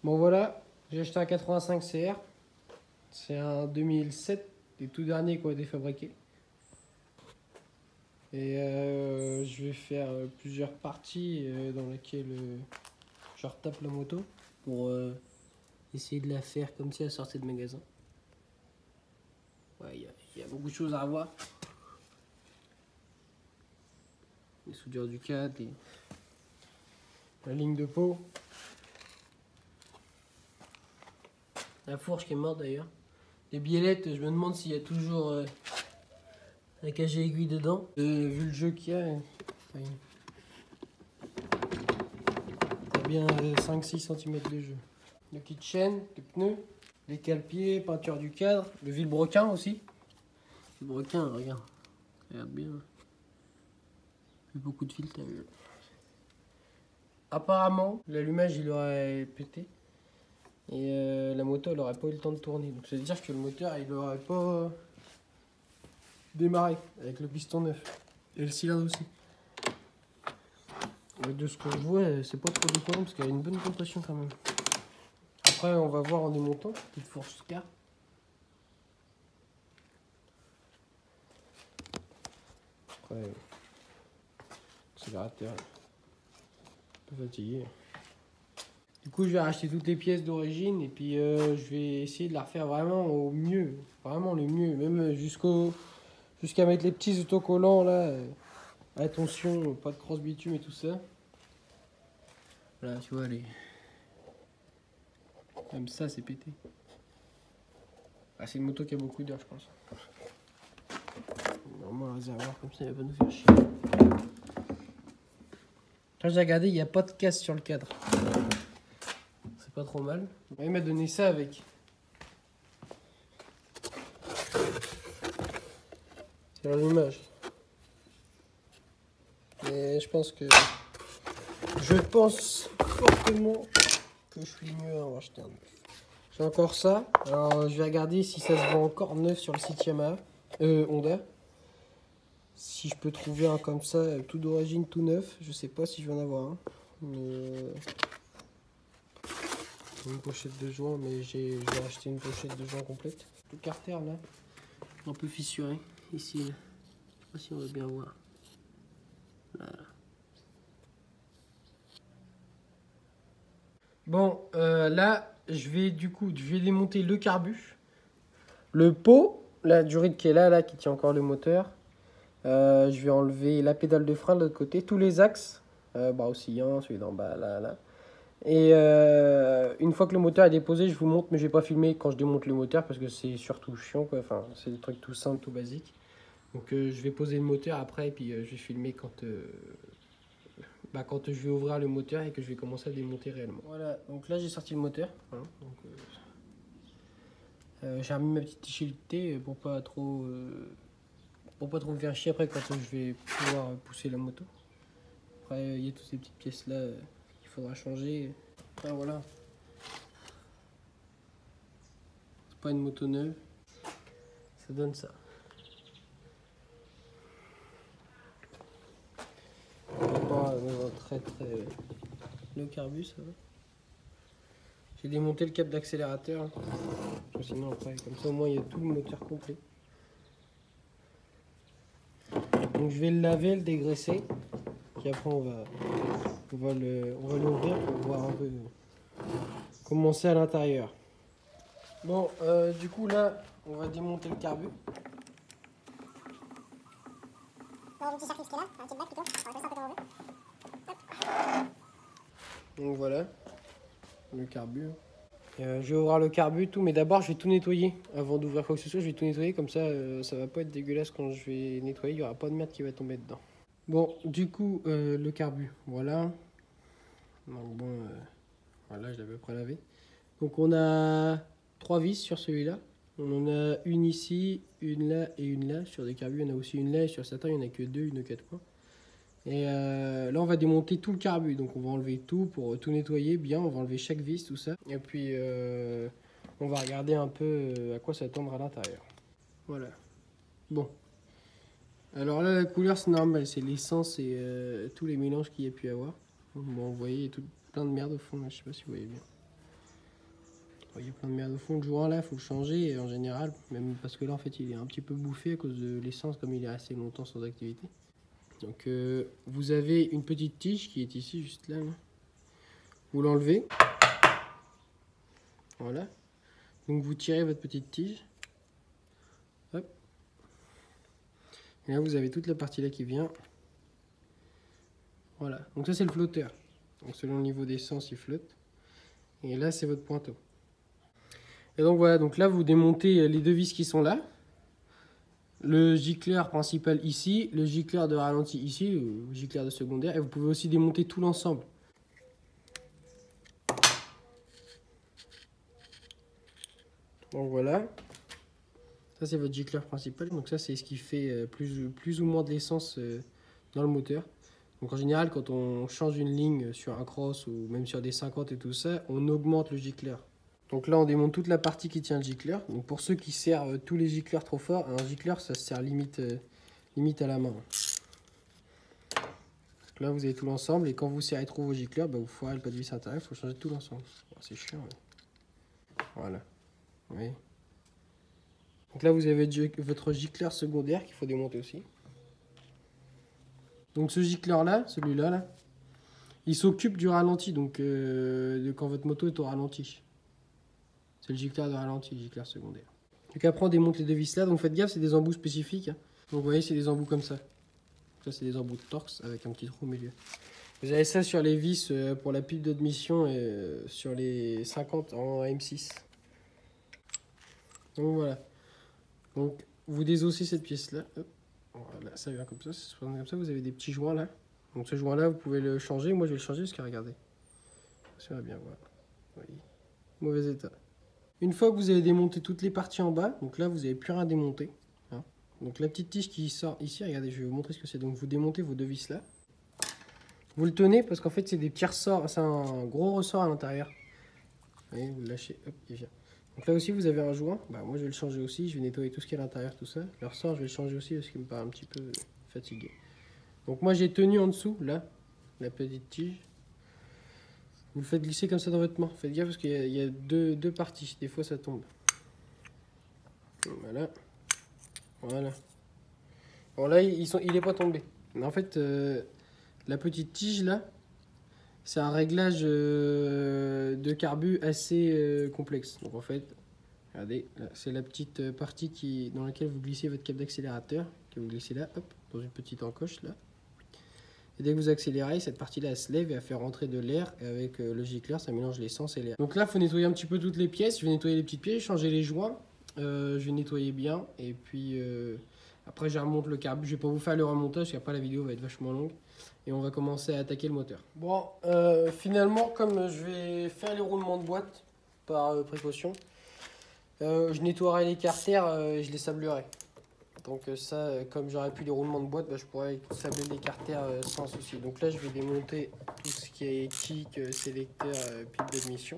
Bon voilà, j'ai acheté un 85 CR. C'est un 2007, les tout derniers qui ont été fabriqués. Et je vais faire plusieurs parties dans lesquelles je retape la moto pour essayer de la faire comme si elle sortait de magasin. Ouais, il y a beaucoup de choses à revoir. Les soudures du cadre, la ligne de peau. La fourche qui est morte d'ailleurs. Les biellettes, je me demande s'il y a toujours un cagé aiguille dedans. Vu le jeu qu'il y a, il y a bien 5-6 cm de jeu. Le kit chaîne, les pneus, les cale-pieds, peinture du cadre, le vilebrequin aussi. Le vilebrequin, regarde. Regarde bien. Il y a beaucoup de fils, t'as vu. Apparemment, l'allumage il aurait pété. Et la moto elle aurait pas eu le temps de tourner. Donc ça veut dire que le moteur il aurait pas démarré avec le piston neuf. Et le cylindre aussi. Mais de ce que je vois, c'est pas trop déconnant parce qu'il y a une bonne compression quand même. Après on va voir en démontant. Petite fourche Scar. Après, accélérateur. Un peu fatigué. Du coup, je vais racheter toutes les pièces d'origine et puis je vais essayer de la refaire vraiment au mieux. Vraiment le mieux. Même jusqu'à mettre les petits autocollants là. Attention, pas de cross bitume et tout ça. Voilà, tu vois, même ça, c'est pété. Ah, c'est une moto qui a beaucoup d'heures, je pense. Normalement, un réservoir comme ça, il va pas nous faire chier. Quand j'ai regardé, il n'y a pas de casse sur le cadre. C'est pas trop mal. Il m'a donné ça avec. C'est l'allumage. Mais je pense fortement que je suis mieux à en acheter un neuf. J'ai encore ça. Alors, je vais regarder si ça se vend encore neuf sur le site Yamaha. Honda. Si je peux trouver un comme ça, tout d'origine, tout neuf. Je sais pas si je vais en avoir un. Mais une pochette de joint, mais j'ai acheté une pochette de joint complète. Le carter là, un peu fissuré. Ici, là. Je sais pas si on va bien voir. Voilà. Bon, là, je vais démonter le carbu. Le pot, la durite qui est là, qui tient encore le moteur. Je vais enlever la pédale de frein de l'autre côté, tous les axes, bras oscillant, celui d'en bas, là. Et une fois que le moteur est déposé, je vous montre, mais je vais pas filmer quand je démonte le moteur parce que c'est surtout chiant, quoi. Enfin, c'est des trucs tout simples, tout basiques. Donc je vais poser le moteur après et puis je vais filmer quand je vais ouvrir le moteur et que je vais commencer à démonter réellement. Voilà, donc là j'ai sorti le moteur. Hein, j'ai remis ma petite échellité pour pas trop me faire chier après quand je vais pouvoir pousser la moto. Après il y a toutes ces petites pièces là qu'il faudra changer. Après voilà. C'est pas une moto neuve. Ça donne ça. Pas très le carbu ça va. J'ai démonté le câble d'accélérateur. Sinon après comme ça au moins il y a tout le moteur complet. Donc je vais le laver, le dégraisser. Puis après on va l'ouvrir pour voir un peu comment c'est à l'intérieur. Bon, du coup là, on va démonter le carbu. Donc voilà, le carbu. Je vais ouvrir le carbu, tout, mais d'abord je vais tout nettoyer. Avant d'ouvrir quoi que ce soit, je vais tout nettoyer, comme ça ça va pas être dégueulasse quand je vais nettoyer, il n'y aura pas de merde qui va tomber dedans. Bon, du coup, le carbu, voilà. Donc bon, voilà, je l'ai à peu près lavé. Donc on a 3 vis sur celui-là. On en a une ici, une là et une là. Sur des carbus, il y en a aussi une là. Et sur certains, il n'y en a que 2, une de 4 points. Et là, on va démonter tout le carbu. Donc on va enlever tout pour tout nettoyer bien. On va enlever chaque vis, tout ça. Et puis, on va regarder un peu à quoi ça tendre à l'intérieur. Voilà. Bon. Alors là, la couleur, c'est normal. C'est l'essence et tous les mélanges qu'il y a pu avoir. Bon, vous voyez, il y a plein de merde au fond. Là. Je sais pas si vous voyez bien. il y a plein de merde au fond. Le joint là, il faut le changer en général, même parce que là en fait il est un petit peu bouffé à cause de l'essence comme il est assez longtemps sans activité. Donc vous avez une petite tige qui est ici, juste là. Vous l'enlevez. Voilà. Donc vous tirez votre petite tige. Hop. Et là vous avez toute la partie là qui vient. Voilà. Donc ça c'est le flotteur. Donc selon le niveau d'essence il flotte. Et là c'est votre pointeau. Et donc voilà, donc là vous démontez les deux vis qui sont là. Le gicleur principal ici, le gicleur de ralenti ici, le gicleur de secondaire. Et vous pouvez aussi démonter tout l'ensemble. Donc voilà. Ça c'est votre gicleur principal. Donc ça c'est ce qui fait plus ou moins de l'essence dans le moteur. Donc en général quand on change une ligne sur un cross ou même sur des 50 et tout ça, on augmente le gicleur. Donc là on démonte toute la partie qui tient le gicleur. Donc pour ceux qui servent tous les gicleurs trop fort, un gicleur ça se sert limite à la main. Donc là vous avez tout l'ensemble et quand vous serrez trop vos gicleurs, bah, vous foirez le pas de vis intérieur, il faut changer tout l'ensemble. Bon, c'est chiant. Ouais. Voilà. Oui. Donc là vous avez votre gicleur secondaire qu'il faut démonter aussi. Donc ce gicleur là, celui-là, là, il s'occupe du ralenti, donc de quand votre moto est au ralenti. C'est le gicleur de ralenti, le gicleur secondaire. Donc après on démonte les deux vis là, donc faites gaffe, c'est des embouts spécifiques. Hein. Donc vous voyez c'est des embouts comme ça. Ça c'est des embouts de Torx avec un petit trou au milieu. Vous avez ça sur les vis pour la pipe d'admission et sur les 50 en M6. Donc voilà. Donc vous désossez cette pièce là. Hop. Voilà, ça vient comme ça, comme ça, vous avez des petits joints là. Donc ce joint là vous pouvez le changer, moi je vais le changer parce que regardez. Ça va bien voir. Oui. Mauvais état. Une fois que vous avez démonté toutes les parties en bas, donc là vous n'avez plus rien à démonter. Hein. Donc la petite tige qui sort ici, regardez, je vais vous montrer ce que c'est. Donc vous démontez vos deux vis là. Vous le tenez parce qu'en fait c'est des petits ressorts, c'est un gros ressort à l'intérieur. Vous voyez, vous le lâchez, hop, il vient. Donc là aussi vous avez un joint, bah, moi je vais le changer aussi, je vais nettoyer tout ce qui est à l'intérieur, tout ça. Le ressort je vais le changer aussi parce qu'il me paraît un petit peu fatigué. Donc moi j'ai tenu en dessous, là, la petite tige. Vous le faites glisser comme ça dans votre main. Faites gaffe parce qu'il y a deux parties. Des fois ça tombe. Voilà. Voilà. Bon là il est pas tombé. Mais en fait la petite tige là, c'est un réglage de carbu assez complexe. Donc en fait, regardez, c'est la petite partie dans laquelle vous glissez votre câble d'accélérateur. Que vous glissez là, hop, dans une petite encoche là. Et dès que vous accélérez, cette partie-là, elle se lève et elle fait rentrer de l'air. Et avec le gicleur, ça mélange l'essence et l'air. Donc là, il faut nettoyer un petit peu toutes les pièces. Je vais nettoyer les petites pièces, changer les joints. Je vais nettoyer bien. Et puis, après, je remonte le carbu. Je vais pas vous faire le remontage, parce qu'après, la vidéo va être vachement longue. Et on va commencer à attaquer le moteur. Bon, finalement, comme je vais faire les roulements de boîte par précaution, je nettoierai les carters et je les sablerai. Donc ça, comme j'aurais pu les roulements de boîte, bah, je pourrais sabler les carters sans souci. Donc là, je vais démonter tout ce qui est kick, sélecteur, pipe d'admission.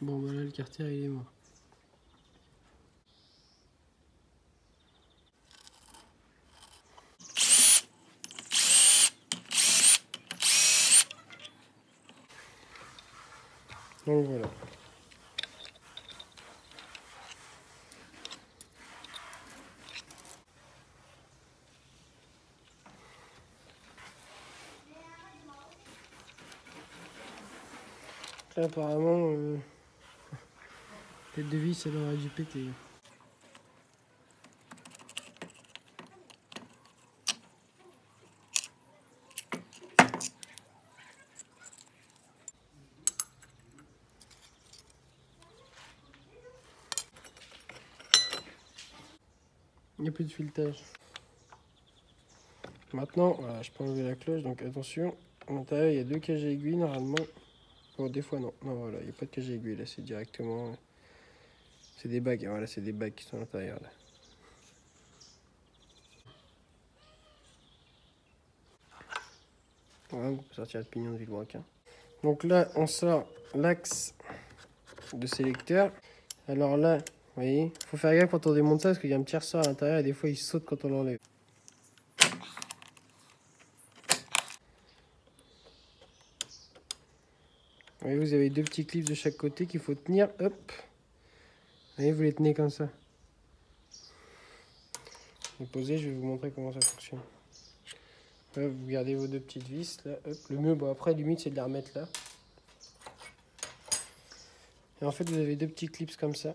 Bon, voilà, le carter, il est mort. Donc voilà. Là, apparemment, tête de vis, elle aurait dû péter. n'y a plus de filetage. Maintenant, voilà, je peux enlever la cloche, donc attention. À l'intérieur, il y a 2 cages à aiguilles normalement. Bon, des fois, non. Non, voilà, il n'y a pas de cage à aiguilles là, c'est directement. C'est des bagues, voilà, c'est des bagues qui sont à l'intérieur là. Voilà, on peut sortir le pignon de vilebrequin. Donc là, on sort l'axe de sélecteur. Alors là, vous voyez, il faut faire gaffe quand on démonte ça parce qu'il y a un petit ressort à l'intérieur et des fois il saute quand on l'enlève. Vous voyez, vous avez 2 petits clips de chaque côté qu'il faut tenir. Hop. Vous voyez, vous les tenez comme ça. Vous posez, je vais vous montrer comment ça fonctionne. Hop, vous gardez vos 2 petites vis là. Hop. Le mieux, bon après, limite, c'est de les remettre là. Et en fait, vous avez 2 petits clips comme ça.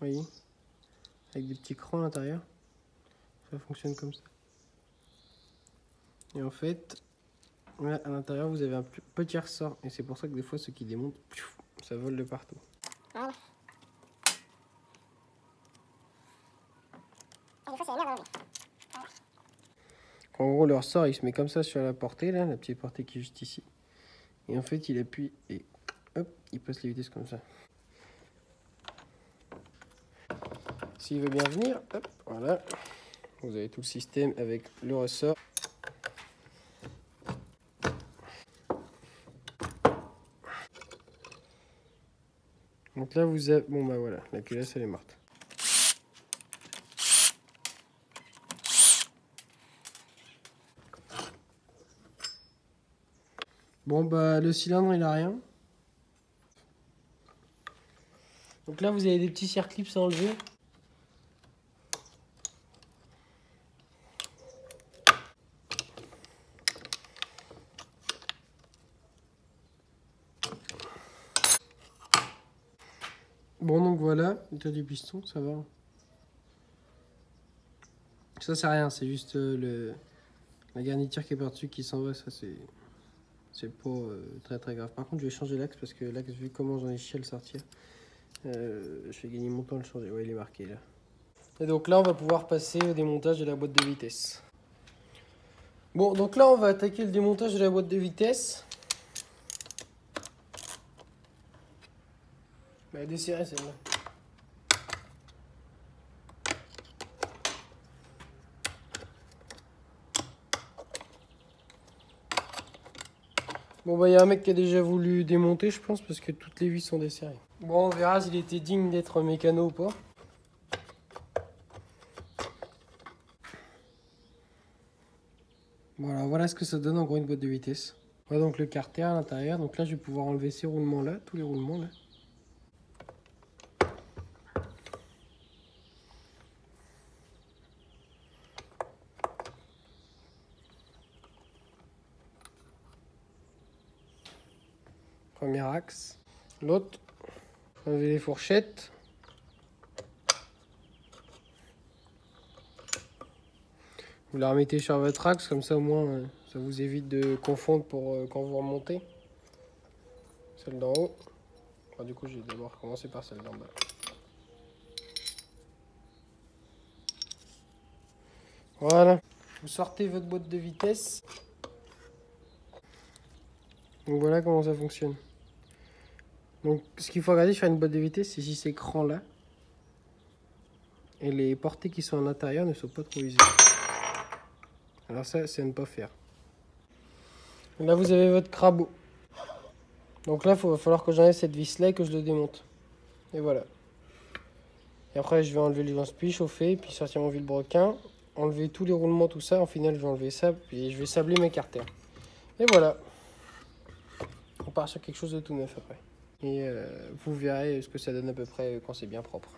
Vous voyez, avec des petits crans à l'intérieur. Ça fonctionne comme ça. Et en fait, là, à l'intérieur, vous avez un petit ressort. Et c'est pour ça que des fois, ceux qui démontent, ça vole de partout. Voilà. Et des fois, c'est la merde à enlever. En gros, le ressort, il se met comme ça sur la portée, là, la petite portée qui est juste ici. Et en fait, il appuie et hop, il passe les vitesses comme ça. S'il veut bien venir, hop, voilà. Vous avez tout le système avec le ressort. Donc là, vous avez... Bon, bah voilà, la culasse, elle est morte. Bon, bah le cylindre, il a rien. Donc là, vous avez des petits circlips à enlever. Bon, donc voilà, l'état du piston, ça va. Ça, c'est rien, c'est juste la garniture qui est par-dessus qui s'en va, ça c'est pas très grave. Par contre, je vais changer l'axe parce que l'axe, vu comment j'en ai chié à le sortir, je vais gagner mon temps à le changer. Ouais, il est marqué là. Et donc là, on va pouvoir passer au démontage de la boîte de vitesse. Bon, donc là, on va attaquer le démontage de la boîte de vitesse. Bah, desserrée celle-là. Bon, bah, il y a un mec qui a déjà voulu démonter, je pense, parce que toutes les vis sont desserrées. Bon, on verra s'il était digne d'être mécano ou pas. Voilà ce que ça donne en gros une boîte de vitesse. Voilà donc le carter à l'intérieur. Donc là, je vais pouvoir enlever ces roulements-là, tous les roulements là. Premier axe. L'autre, enlever les fourchettes. Vous la remettez sur votre axe, comme ça au moins ça vous évite de confondre pour quand vous remontez. Celle d'en haut. Enfin, du coup, je vais d'abord commencer par celle d'en bas. Voilà. Vous sortez votre boîte de vitesse. Donc voilà comment ça fonctionne. Donc ce qu'il faut regarder sur une boîte de vitesse, c'est si ces crans là et les portées qui sont à l'intérieur ne sont pas trop usées. Alors ça, c'est à ne pas faire. Là, vous avez votre crabeau. Donc là, il va falloir que j'enlève cette vis là et que je le démonte. Et voilà. Et après, je vais enlever les lance-plis, chauffer, puis sortir mon vilebrequin, enlever tous les roulements, tout ça. En final, je vais enlever ça, puis je vais sabler mes carters. Et voilà. On part sur quelque chose de tout neuf après. Et vous verrez ce que ça donne à peu près quand c'est bien propre.